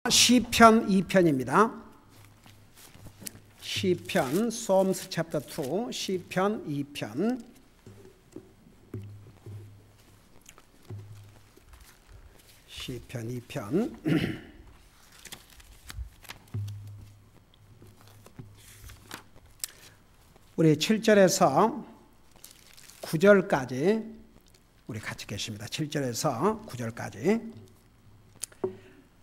시편 2편입니다. 시편 Psalms chapter 2 시편 2편. 시편 2편. 우리 7절에서 9절까지 우리 같이 계십니다. 7절에서 9절까지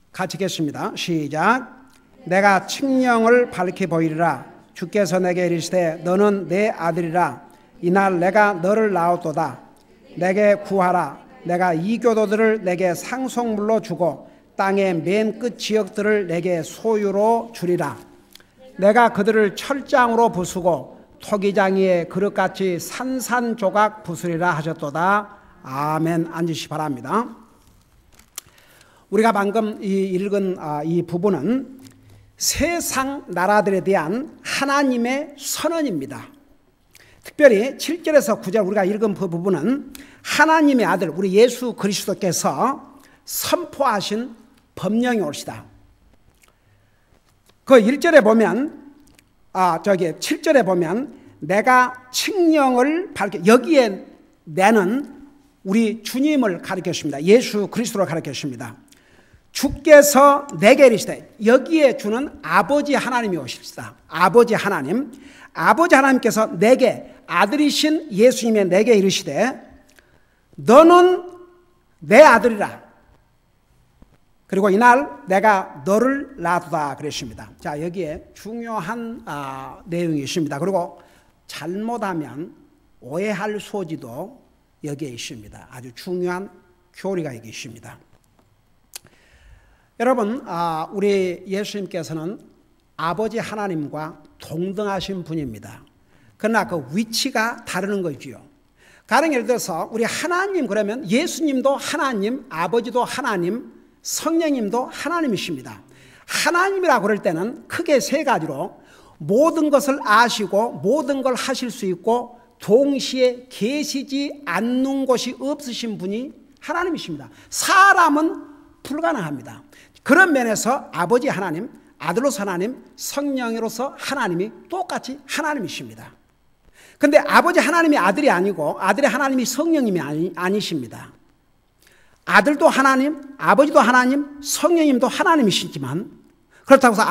같이 읽겠습니다. 시작. 내가 칙령을 밝히 보이리라. 주께서 내게 이르시되 너는 내 아들이라. 이날 내가 너를 낳았도다. 내게 구하라. 내가 이 교도들을 내게 상속물로 주고 땅의 맨 끝 지역들을 내게 소유로 주리라. 내가 그들을 철장으로 부수고 토기장이의 그릇같이 산산조각 부수리라 하셨도다. 아멘. 앉으시 바랍니다. 우리가 방금 읽은 이 부분은 세상 나라들에 대한 하나님의 선언입니다. 특별히 7절에서 9절 우리가 읽은 그 부분은 하나님의 아들 우리 예수 그리스도께서 선포하신 법령이 올시다. 그 1절에 보면 7절에 보면 내가 칙령을 밝혀, 여기에 내는 우리 주님을 가리켰습니다. 예수 그리스도를 가리켰습니다. 주께서 내게 이르시되, 여기에 주는 아버지 하나님이 오십시다. 아버지 하나님께서 내게, 아들이신 예수님의 내게 이르시되 너는 내 아들이라. 그리고 이날 내가 너를 낳았다 그랬습니다. 자, 여기에 중요한 내용이 있습니다. 그리고 잘못하면 오해할 소지도 여기에 있습니다. 아주 중요한 교리가 여기 있습니다. 여러분, 우리 예수님께서는 아버지 하나님과 동등하신 분입니다. 그러나 그 위치가 다르는 거지요. 가령 예를 들어서 우리 하나님 그러면 예수님도 하나님, 아버지도 하나님, 성령님도 하나님이십니다. 하나님이라고 그럴 때는 크게 세 가지로 모든 것을 아시고 모든 걸 하실 수 있고 동시에 계시지 않는 곳이 없으신 분이 하나님이십니다. 사람은 불가능합니다. 그런 면에서 아버지 하나님, 아들로서 하나님, 성령으로서 하나님이 똑같이 하나님이십니다. 그런데 아버지 하나님이 아들이 아니고 아들의 하나님이 성령님이 아니십니다. 아들도 하나님, 아버지도 하나님, 성령님도 하나님이시지만 그렇다고 해서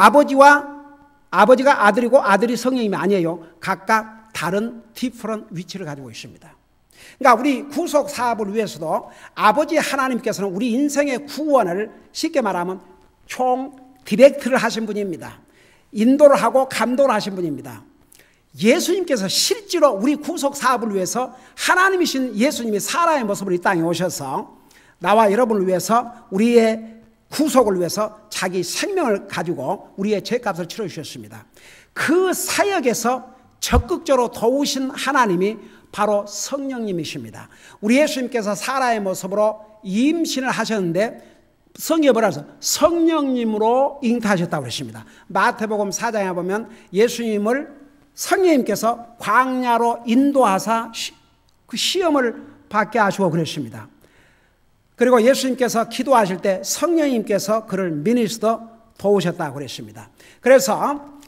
아버지가 아들이고 아들이 성령님이 아니에요. 각각 다른 디퍼런 위치를 가지고 있습니다. 그러니까 우리 구속 사업을 위해서도 아버지 하나님께서는 우리 인생의 구원을 쉽게 말하면 총 디렉트를 하신 분입니다. 인도를 하고 감독을 하신 분입니다. 예수님께서 실제로 우리 구속 사업을 위해서 하나님이신 예수님이 사람의 모습으로 이 땅에 오셔서 나와 여러분을 위해서 우리의 구속을 위해서 자기 생명을 가지고 우리의 죄값을 치러주셨습니다. 그 사역에서 적극적으로 도우신 하나님이 바로 성령님이십니다. 우리 예수님께서 사람의 모습으로 임신을 하셨는데 성경에 뭐라 해서 성령님으로 잉태하셨다고 그랬습니다. 마태복음 4장에 보면 예수님을 성령님께서 광야로 인도하사 그 시험을 받게 하시고 그랬습니다. 그리고 예수님께서 기도하실 때 성령님께서 그를 미니스터 도우셨다고 그랬습니다. 그래서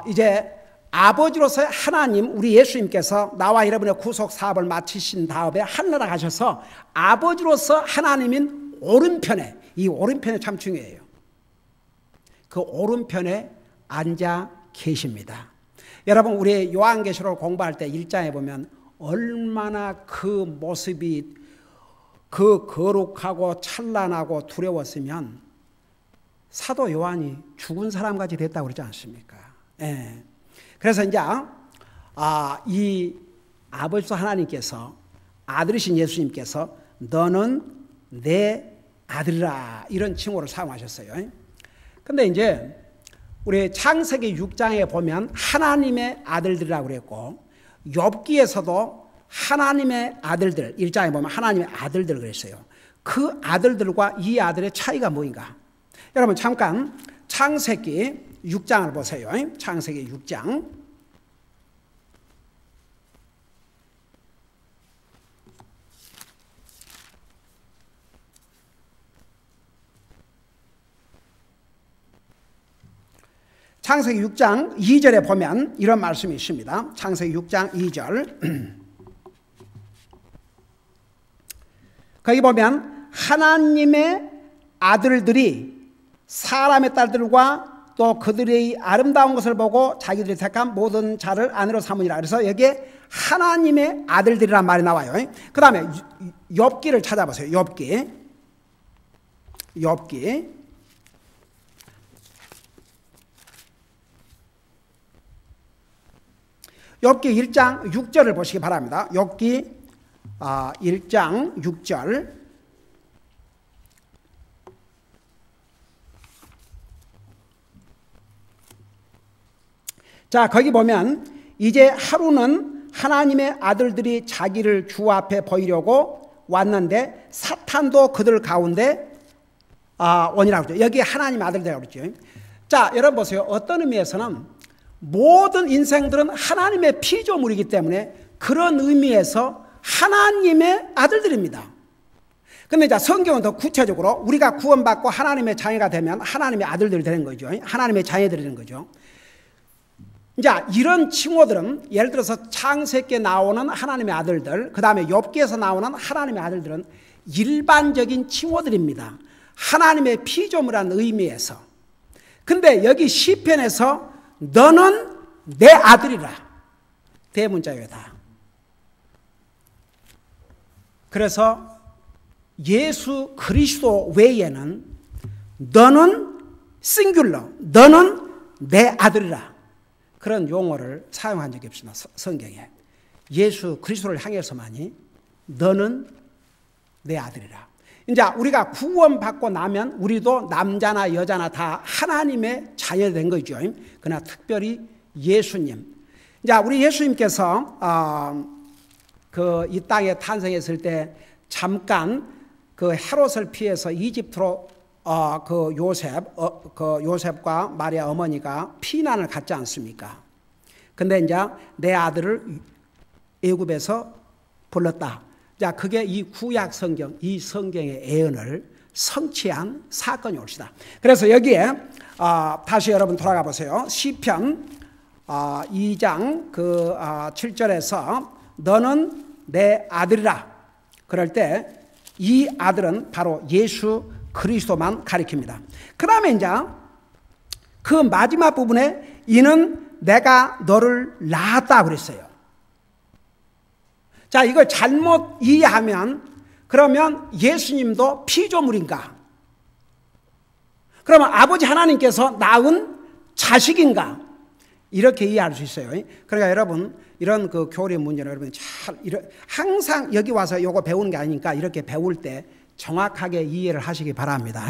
이제 아버지로서의 하나님 우리 예수님께서 나와 여러분의 구속 사업을 마치신 다음에 하늘나라 가셔서 아버지로서 하나님인 오른편에, 이 오른편에 참 중요해요. 그 오른편에 앉아 계십니다. 여러분 우리 요한계시록 공부할 때 1장에 보면 얼마나 그 모습이 그 거룩하고 찬란하고 두려웠으면 사도 요한이 죽은 사람같이 됐다고 그러지 않습니까? 예. 그래서 이제 이 아버지 하나님께서 아들이신 예수님께서 너는 내 아들이라 이런 칭호를 사용하셨어요. 근데 이제 우리 창세기 6장에 보면 하나님의 아들들이라고 그랬고 욥기에서도 하나님의 아들들 1장에 보면 하나님의 아들들 그랬어요. 그 아들들과 이 아들의 차이가 뭐인가? 여러분 잠깐 창세기 6장을 보세요. 창세기 6장. 창세기 6장 2절에 보면 이런 말씀이 있습니다. 창세기 6장 2절. 거기 보면 하나님의 아들들이 사람의 딸들과 또 그들의 아름다운 것을 보고 자기들이 택한 모든 자를 아내로 삼으니라. 그래서 여기에 하나님의 아들들이란 말이 나와요. 그 다음에 욥기를 찾아보세요. 욥기. 욥기 1장 6절을 보시기 바랍니다. 욥기 1장 6절. 자, 거기 보면 이제 하루는 하나님의 아들들이 자기를 주 앞에 보이려고 왔는데 사탄도 그들 가운데 오니라고 그러죠. 여기 하나님의 아들들이라고 그러죠. 자, 여러분 보세요. 어떤 의미에서는 모든 인생들은 하나님의 피조물이기 때문에 그런 의미에서 하나님의 아들들입니다. 근데 이제 성경은 더 구체적으로 우리가 구원받고 하나님의 자녀가 되면 하나님의 아들들이 되는 거죠. 하나님의 자녀들이 되는 거죠. 이제 이런 칭호들은 예를 들어서 창세기에 나오는 하나님의 아들들, 그 다음에 욥기에서 나오는 하나님의 아들들은 일반적인 칭호들입니다. 하나님의 피조물이라는 의미에서. 근데 여기 시편에서 너는 내 아들이라. 대문자유다. 그래서 예수 그리스도 외에는 너는 싱귤러, 너는 내 아들이라. 그런 용어를 사용한 적이 없습니다. 성경에. 예수 그리스도를 향해서만이 너는 내 아들이라. 이제 우리가 구원받고 나면 우리도 남자나 여자나 다 하나님의 자녀가 된 거죠. 그러나 특별히 예수님. 이제 우리 예수님께서 이 땅에 탄생했을 때 잠깐 그 헤롯을 피해서 이집트로 요셉과 마리아 어머니가 피난을 갔지 않습니까? 근데 이제 내 아들을 애굽에서 불렀다. 자, 그게 이 구약 성경, 이 성경의 예언을 성취한 사건이 옳시다. 그래서 여기에 다시 여러분 돌아가 보세요. 시편 2장 7절에서 너는 내 아들이라. 그럴 때 이 아들은 바로 예수 그리스도만 가리킵니다. 그 다음에 이제 그 마지막 부분에 이는 내가 너를 낳았다 그랬어요. 자, 이걸 잘못 이해하면 그러면 예수님도 피조물인가? 그러면 아버지 하나님께서 낳은 자식인가? 이렇게 이해할 수 있어요. 그러니까 여러분 이런 그 교리 문제는 여러분 항상 여기 와서 이거 배우는 게 아니니까 이렇게 배울 때 정확하게 이해를 하시기 바랍니다.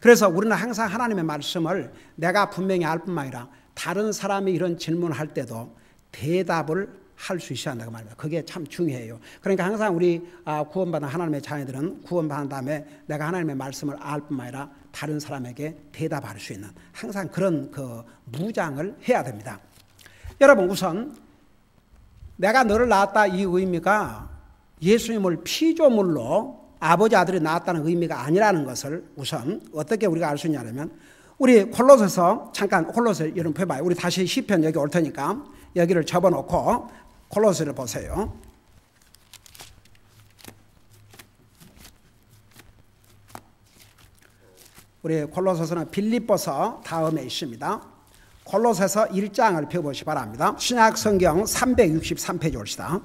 그래서 우리는 항상 하나님의 말씀을 내가 분명히 알 뿐만 아니라 다른 사람이 이런 질문을 할 때도 대답을 할 수 있어야 한다고 말입니다. 그게 참 중요해요. 그러니까 항상 우리 구원받은 하나님의 자녀들은 구원받은 다음에 내가 하나님의 말씀을 알 뿐만 아니라 다른 사람에게 대답할 수 있는 항상 그런 그 무장을 해야 됩니다. 여러분 우선 내가 너를 낳았다 이 의미가 예수님을 피조물로 아버지 아들이 낳았다는 의미가 아니라는 것을 우선 어떻게 우리가 알 수 있냐면 우리 콜로새서 잠깐 콜로새 여러분 펴봐요. 우리 다시 시편 여기 올 테니까 여기를 접어놓고 콜로새를 보세요. 우리 콜로새서는 빌립보서 다음에 있습니다. 콜로새서 1장을 펴보시기 바랍니다. 신약 성경 363페이지 옵시다.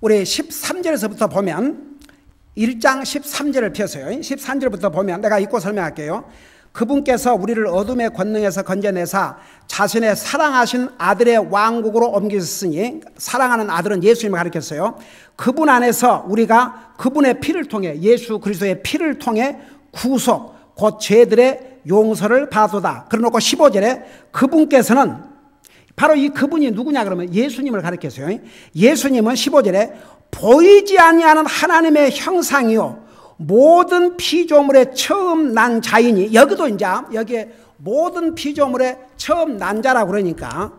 우리 13절에서부터 보면 1장 13절을 펴서요. 13절부터 보면 내가 읽고 설명할게요. 그분께서 우리를 어둠의 권능에서 건져내사 자신의 사랑하신 아들의 왕국으로 옮기셨으니 사랑하는 아들은 예수님을 가리켰어요. 그분 안에서 우리가 그분의 피를 통해 예수 그리스도의 피를 통해 구속 곧 죄들의 용서를 받았도다. 그러놓고 15절에 그분께서는 바로 이 그분이 누구냐 그러면 예수님을 가리켰어요. 예수님은 15절에 보이지 아니하는 하나님의 형상이요 모든 피조물의 처음 난 자이니 여기도 이제 여기에 모든 피조물의 처음 난 자라고 그러니까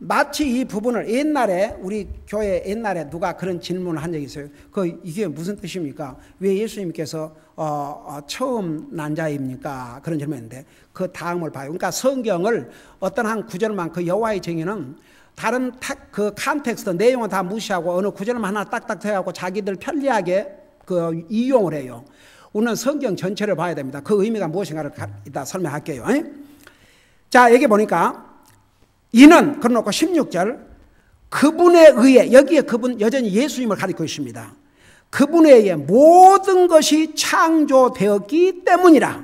마치 이 부분을 옛날에 우리 교회 옛날에 누가 그런 질문을 한 적이 있어요. 이게 무슨 뜻입니까? 왜 예수님께서 처음 난 자입니까? 그런 질문인데 그 다음을 봐요. 그러니까 성경을 어떤 한 구절만 그 여호와의 정의는 다른 그 컨텍스트 내용은 다 무시하고 어느 구절만 하나 딱딱 대하고 자기들 편리하게 그 이용을 해요. 우리는 성경 전체를 봐야 됩니다. 그 의미가 무엇인가를 이따 설명할게요. 자, 여기 보니까 이는 그래놓고 16절 그분에 의해 여기에 그분 여전히 예수님을 가리키고 있습니다. 그분에 의해 모든 것이 창조되었기 때문이라.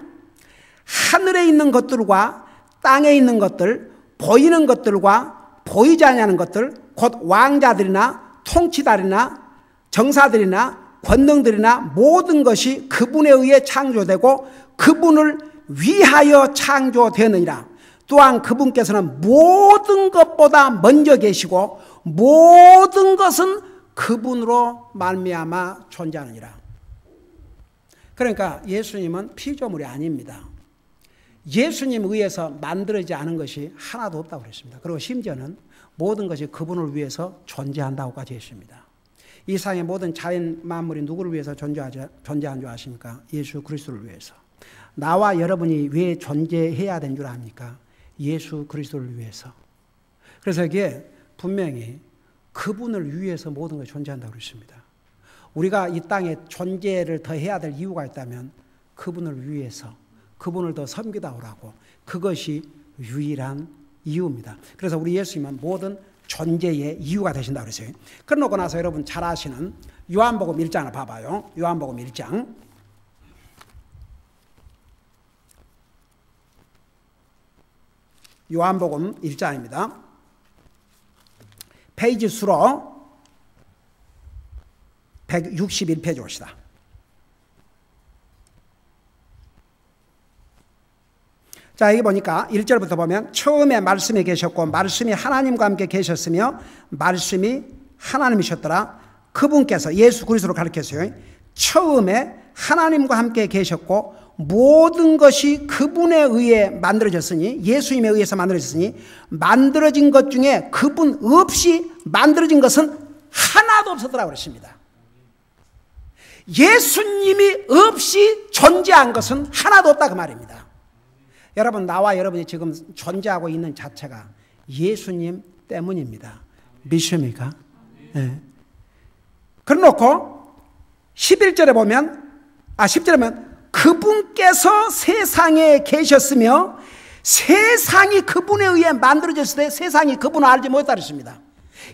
하늘에 있는 것들과 땅에 있는 것들, 보이는 것들과 보이지 아니하는 것들, 곧 왕자들이나 통치자들이나 정사들이나 권능들이나 모든 것이 그분에 의해 창조되고 그분을 위하여 창조되느니라. 또한 그분께서는 모든 것보다 먼저 계시고 모든 것은 그분으로 말미암아 존재하느니라. 그러니까 예수님은 피조물이 아닙니다. 예수님 의해서 만들어지지 않은 것이 하나도 없다고 그랬습니다. 그리고 심지어는 모든 것이 그분을 위해서 존재한다고까지 했습니다. 이 세상의 모든 자연 만물이 누구를 위해서 존재한 줄 아십니까? 예수 그리스도를 위해서. 나와 여러분이 왜 존재해야 되는 줄 압니까? 예수 그리스도를 위해서. 그래서 이게 분명히 그분을 위해서 모든 것이 존재한다고 그랬습니다. 우리가 이 땅에 존재를 더 해야 될 이유가 있다면 그분을 위해서 그분을 더 섬기다 오라고, 그것이 유일한 이유입니다. 그래서 우리 예수님은 모든 존재의 이유가 되신다고 그랬어요. 그러고 나서 여러분 잘 아시는 요한복음 1장을 봐봐요. 요한복음 1장. 요한복음 1장입니다. 페이지 수로 161페이지 옵시다. 자, 여기 보니까 1절부터 보면 처음에 말씀이 계셨고 말씀이 하나님과 함께 계셨으며 말씀이 하나님이셨더라. 그분께서 예수 그리스도를 가리켰어요. 처음에 하나님과 함께 계셨고 모든 것이 그분에 의해 만들어졌으니, 예수님에 의해서 만들어졌으니 만들어진 것 중에 그분 없이 만들어진 것은 하나도 없었더라고 그랬습니다. 예수님이 없이 존재한 것은 하나도 없다 그 말입니다. 여러분, 나와 여러분이 지금 존재하고 있는 자체가 예수님 때문입니다. 믿습니까? 네. 그래놓고 11절에 보면 10절에 보면 그분께서 세상에 계셨으며 세상이 그분에 의해 만들어졌을 때 세상이 그분을 알지 못했다 그랬습니다.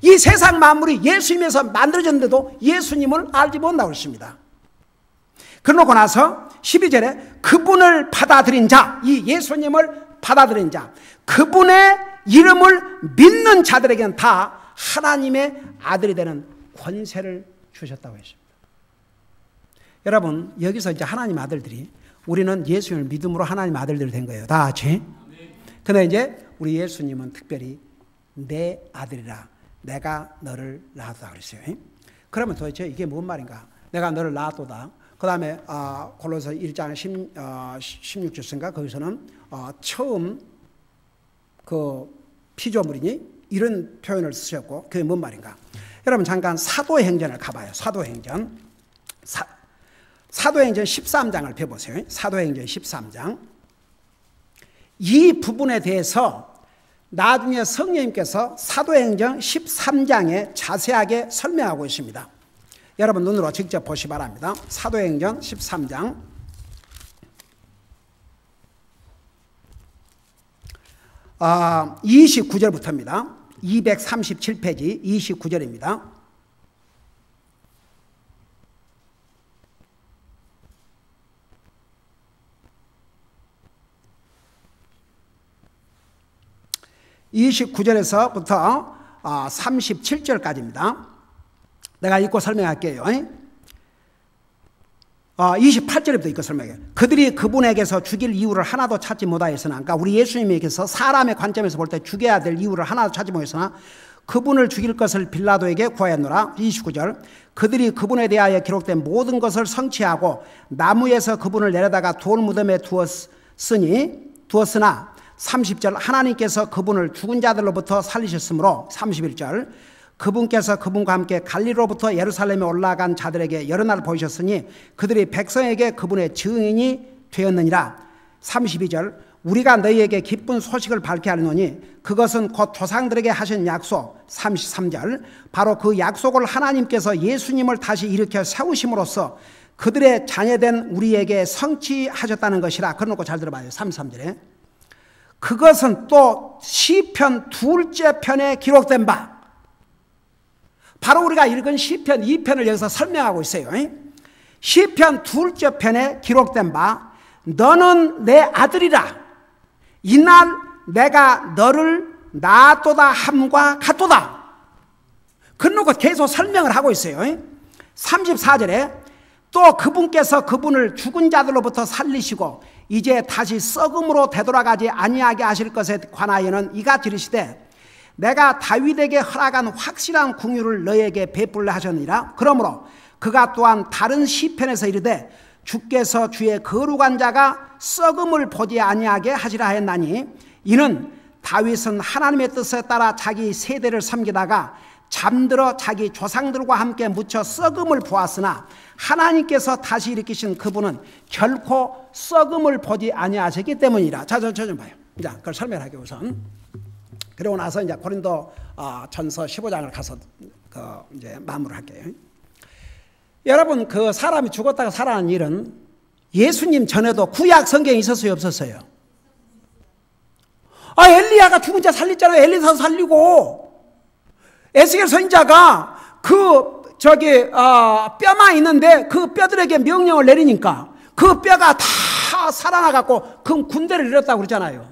이 세상 만물이 예수님에서 만들어졌는데도 예수님을 알지 못한다고 그랬습니다. 그러고 나서 12절에 그분을 받아들인 자, 이 예수님을 받아들인 자, 그분의 이름을 믿는 자들에게는 다 하나님의 아들이 되는 권세를 주셨다고 했습니다. 여러분, 여기서 이제 하나님 아들들이, 우리는 예수님을 믿음으로 하나님 아들들이 된 거예요. 다 같이. 근데 이제 우리 예수님은 특별히 내 아들이라, 내가 너를 낳았다 그랬어요. 그러면 도대체 이게 뭔 말인가? 내가 너를 낳았도다. 그 다음에 골로새 1장 16절인가 거기서는 처음 그 피조물이니 이런 표현을 쓰셨고, 그게 뭔 말인가? 여러분 잠깐 사도행전을 가봐요. 사도행전 13장을 펴보세요. 사도행전 13장. 이 부분에 대해서 나중에 성령님께서 사도행전 13장에 자세하게 설명하고 있습니다. 여러분 눈으로 직접 보시 바랍니다. 사도행전 13장. 29절부터입니다. 237페이지 29절입니다. (29절에서부터) 37절까지입니다. 내가 읽고 설명할게요. 28절부터 읽고 설명해요. 그들이 그분에게서 죽일 이유를 하나도 찾지 못하였으나, 그러니까 우리 예수님에게서 사람의 관점에서 볼 때 죽여야 될 이유를 하나도 찾지 못했으나 그분을 죽일 것을 빌라도에게 구하였노라. 29절. 그들이 그분에 대하여 기록된 모든 것을 성취하고 나무에서 그분을 내려다가 돌 무덤에 두었으나 30절 하나님께서 그분을 죽은 자들로부터 살리셨으므로 31절 그분께서 그분과 함께 갈릴리로부터 예루살렘에 올라간 자들에게 여러 날 보이셨으니 그들이 백성에게 그분의 증인이 되었느니라. 32절 우리가 너희에게 기쁜 소식을 밝게 하노니 그것은 곧 조상들에게 하신 약속. 33절 바로 그 약속을 하나님께서 예수님을 다시 일으켜 세우심으로써 그들의 자녀된 우리에게 성취하셨다는 것이라. 그러놓고 잘 들어봐요. 33절에 그것은 또 시편 2째 편에 기록된 바, 바로 우리가 읽은 시편 2편을 여기서 설명하고 있어요. 시편 2째 편에 기록된 바 너는 내 아들이라 이날 내가 너를 낳았도다 함과 같도다. 그러고 계속 설명을 하고 있어요. 34절에 또 그분께서 그분을 죽은 자들로부터 살리시고 이제 다시 썩음으로 되돌아가지 아니하게 하실 것에 관하여는 이같이 이르시되 내가 다윗에게 허락한 확실한 긍휼을 너에게 베풀려 하셨느니라. 그러므로 그가 또한 다른 시편에서 이르되 주께서 주의 거룩한 자가 썩음을 보지 아니하게 하시라 했나니 이는 다윗은 하나님의 뜻에 따라 자기 세대를 섬기다가 잠들어 자기 조상들과 함께 묻혀 썩음을 보았으나 하나님께서 다시 일으키신 그분은 결코 썩음을 보지 아니하셨기 때문이라. 자, 저 좀 봐요. 자, 그걸 설명하게 우선. 그러고 나서 이제 고린도 전서 15장을 가서 이제 마무리할게요. 여러분, 그 사람이 죽었다가 살아난 일은 예수님 전에도 구약 성경에 있었어요, 없었어요? 엘리야가 죽은 자 살렸잖아요. 엘리사 살리고 에스겔 선지자가 뼈만 있는데 그 뼈들에게 명령을 내리니까 그 뼈가 다 살아나갖고 그 군대를 이뤘다고 그러잖아요.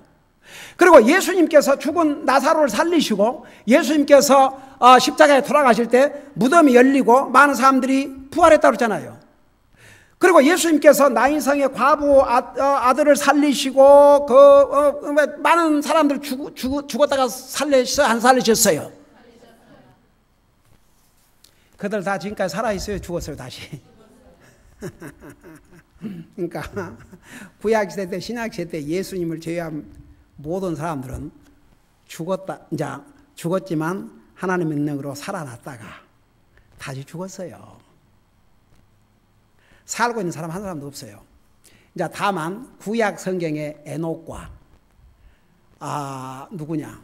그리고 예수님께서 죽은 나사로를 살리시고 예수님께서 십자가에 돌아가실 때 무덤이 열리고 많은 사람들이 부활했다고 그러잖아요. 그리고 예수님께서 나인성의 과부 아들을 살리시고 많은 사람들 죽었다가 살리셨어요, 안 살리셨어요? 그들 다 지금까지 살아있어요, 죽었어요, 다시? 그러니까 구약시대 때 신약시대 때 예수님을 제외한 모든 사람들은 죽었지만 하나님의 능력으로 살아났다가 다시 죽었어요. 살고 있는 사람 한 사람도 없어요. 이제 다만 구약 성경의 에녹과 누구냐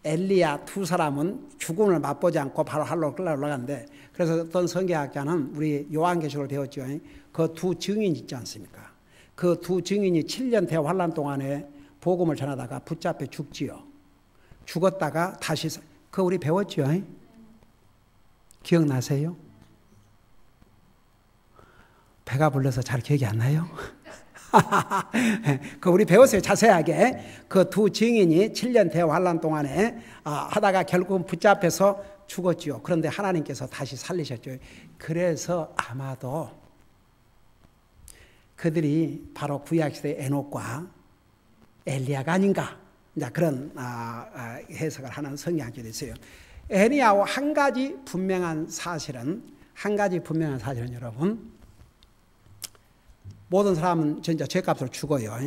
엘리야 두 사람은 죽음을 맛보지 않고 바로 하늘로 올라갔는데, 그래서 어떤 성경학자는 우리 요한계시록을 배웠죠. 그 두 증인이 있지 않습니까? 그 두 증인이 7년 대환란 동안에 복음을 전하다가 붙잡혀 죽지요. 죽었다가 다시 그거 우리 배웠죠. 기억나세요? 배가 불러서 잘 기억이 안 나요? 그 우리 배웠어요, 자세하게. 그 두 증인이 7년 대환란 동안에 하다가 결국은 붙잡혀서 죽었지요. 그런데 하나님께서 다시 살리셨죠. 그래서 아마도 그들이 바로 구약시대의 에녹과 엘리야가 아닌가, 그런 해석을 하는 성경학자도 있어요. 엘리야와 한 가지 분명한 사실은 여러분, 모든 사람은 진짜 죄값으로 죽어요.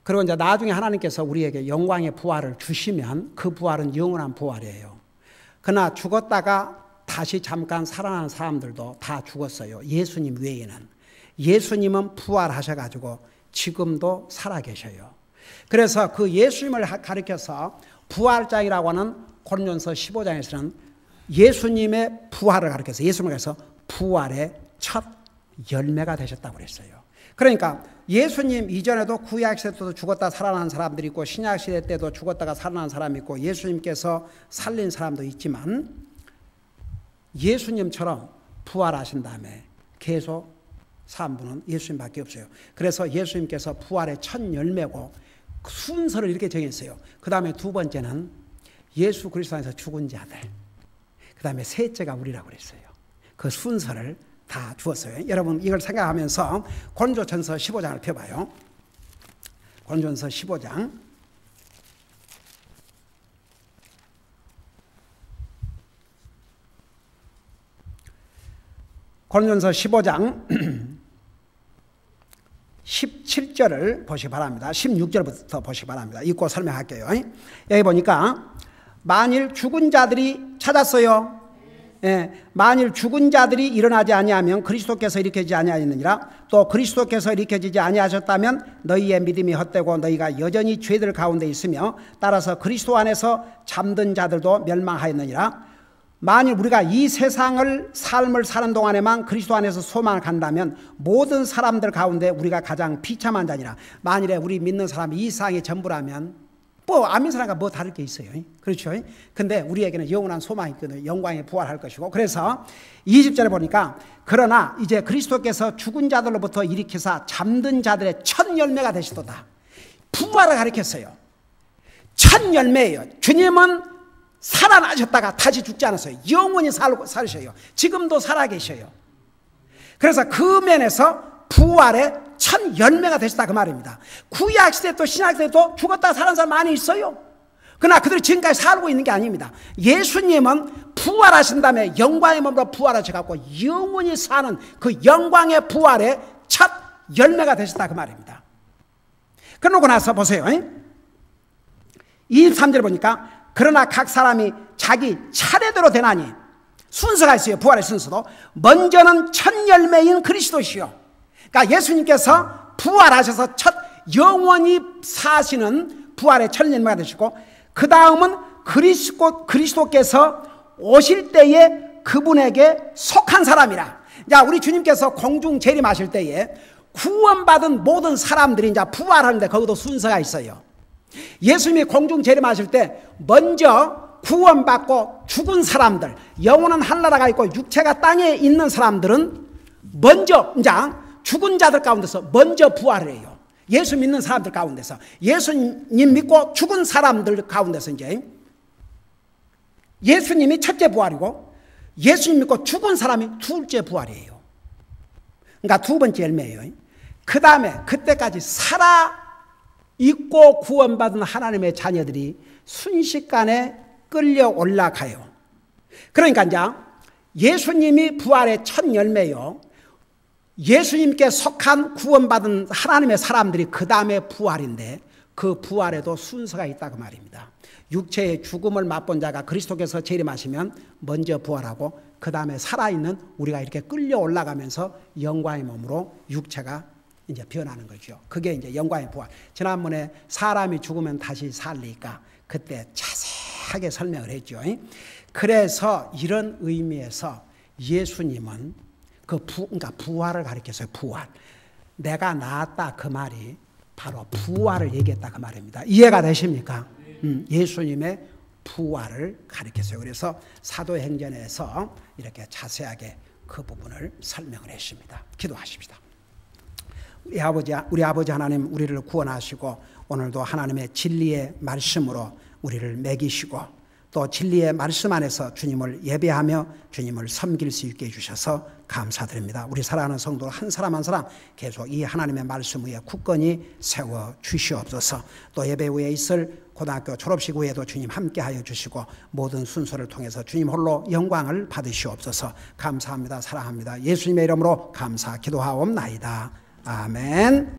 그리고 이제 나중에 하나님께서 우리에게 영광의 부활을 주시면 그 부활은 영원한 부활이에요. 그러나 죽었다가 다시 잠깐 살아난 사람들도 다 죽었어요. 예수님 외에는. 예수님은 부활하셔가지고 지금도 살아계셔요. 그래서 그 예수님을 가리켜서 부활장이라고 하는 고린도전서 15장에서는 예수님의 부활을 가리켜서 예수님을 가리켜서 부활의 첫 열매가 되셨다고 그랬어요. 그러니까 예수님 이전에도 구약시대 때도 죽었다 살아난 사람들이 있고 신약시대 때도 죽었다가 살아난 사람이 있고 예수님께서 살린 사람도 있지만 예수님처럼 부활하신 다음에 계속 산 분은 예수님밖에 없어요. 그래서 예수님께서 부활의 첫 열매고 순서를 이렇게 정했어요. 그 다음에 두 번째는 예수 그리스도 안에서 죽은 자들, 그 다음에 셋째가 우리라고 그랬어요. 그 순서를 다 주었어요. 여러분 이걸 생각하면서 고린도전서 15장을 펴봐요. 고린도전서 15장. 고린도전서 15장 17 17절을 보시기 바랍니다. 16절부터 보시기 바랍니다. 읽고 설명할게요. 여기 보니까 만일 죽은 자들이 찾았어요. 예, 만일 죽은 자들이 일어나지 아니하면 그리스도께서 일으켜지지 아니하였느니라. 또 그리스도께서 일으켜지지 아니하셨다면 너희의 믿음이 헛되고 너희가 여전히 죄들 가운데 있으며 따라서 그리스도 안에서 잠든 자들도 멸망하였느니라. 만일 우리가 이 세상을 삶을 사는 동안에만 그리스도 안에서 소망을 간다면 모든 사람들 가운데 우리가 가장 비참한 자니라. 만일에 우리 믿는 사람이 이 세상이 전부라면 뭐 안 믿는 사람과 뭐 다를 게 있어요. 그렇죠? 근데 우리에게는 영원한 소망이 있거든요. 영광에 부활할 것이고. 그래서 20절에 보니까 그러나 이제 그리스도께서 죽은 자들로부터 일으키사 잠든 자들의 첫 열매가 되시도다. 부활을 가리켰어요. 첫 열매예요. 주님은 살아나셨다가 다시 죽지 않았어요. 영원히 살으셔요. 지금도 살아계셔요. 그래서 그 면에서 부활의 첫 열매가 되셨다 그 말입니다. 구약시대 또 신약시대도 죽었다가 사는 사람 많이 있어요. 그러나 그들이 지금까지 살고 있는 게 아닙니다. 예수님은 부활하신 다음에 영광의 몸으로 부활하셔갖고 영원히 사는 그 영광의 부활의 첫 열매가 되셨다 그 말입니다. 그러고 나서 보세요. 23절 보니까 그러나 각 사람이 자기 차례대로 되나니 순서가 있어요. 부활의 순서도. 먼저는 첫 열매인 그리스도시요. 그러니까 예수님께서 부활하셔서 첫 영원히 사시는 부활의 첫 열매가 되시고 그 다음은 그리스도께서 오실 때에 그분에게 속한 사람이라. 자, 우리 주님께서 공중 재림하실 때에 구원받은 모든 사람들이 이제 부활하는데 거기도 순서가 있어요. 예수님이 공중 재림하실 때 먼저 구원받고 죽은 사람들, 영혼은 하늘나라가 있고 육체가 땅에 있는 사람들은 먼저 이제 죽은 자들 가운데서 먼저 부활을 해요. 예수 믿는 사람들 가운데서, 예수님 믿고 죽은 사람들 가운데서 이제 예수님이 첫째 부활이고 예수님 믿고 죽은 사람이 둘째 부활이에요. 그러니까 두 번째 열매예요. 그 다음에 그때까지 살아있고 구원받은 하나님의 자녀들이 순식간에 끌려 올라가요. 그러니까 이제 예수님이 부활의 첫 열매요. 예수님께 속한 구원받은 하나님의 사람들이 그 다음에 부활인데 그 부활에도 순서가 있다 그 말입니다. 육체의 죽음을 맛본 자가 그리스도께서 재림하시면 먼저 부활하고 그 다음에 살아있는 우리가 이렇게 끌려 올라가면서 영광의 몸으로 육체가 이제 변하는 거죠. 그게 이제 영광의 부활. 지난번에 사람이 죽으면 다시 살리까 그때 자세하게 설명을 했죠. 그래서 이런 의미에서 예수님은 그러니까 부활을 가리켰어요. 부활. 내가 나았다 그 말이 바로 부활을 얘기했다 그 말입니다. 이해가 되십니까? 예수님의 부활을 가리켰어요. 그래서 사도행전에서 이렇게 자세하게 그 부분을 설명을 했습니다. 기도하십시다. 우리 아버지 하나님, 우리를 구원하시고 오늘도 하나님의 진리의 말씀으로 우리를 먹이시고 또 진리의 말씀 안에서 주님을 예배하며 주님을 섬길 수 있게 해주셔서 감사드립니다. 우리 사랑하는 성도 한 사람 한 사람 계속 이 하나님의 말씀 위에 굳건히 세워 주시옵소서. 또 예배 후에 있을 고등학교 졸업식 후에도 주님 함께하여 주시고 모든 순서를 통해서 주님 홀로 영광을 받으시옵소서. 감사합니다. 사랑합니다. 예수님의 이름으로 감사 기도하옵나이다. 아멘.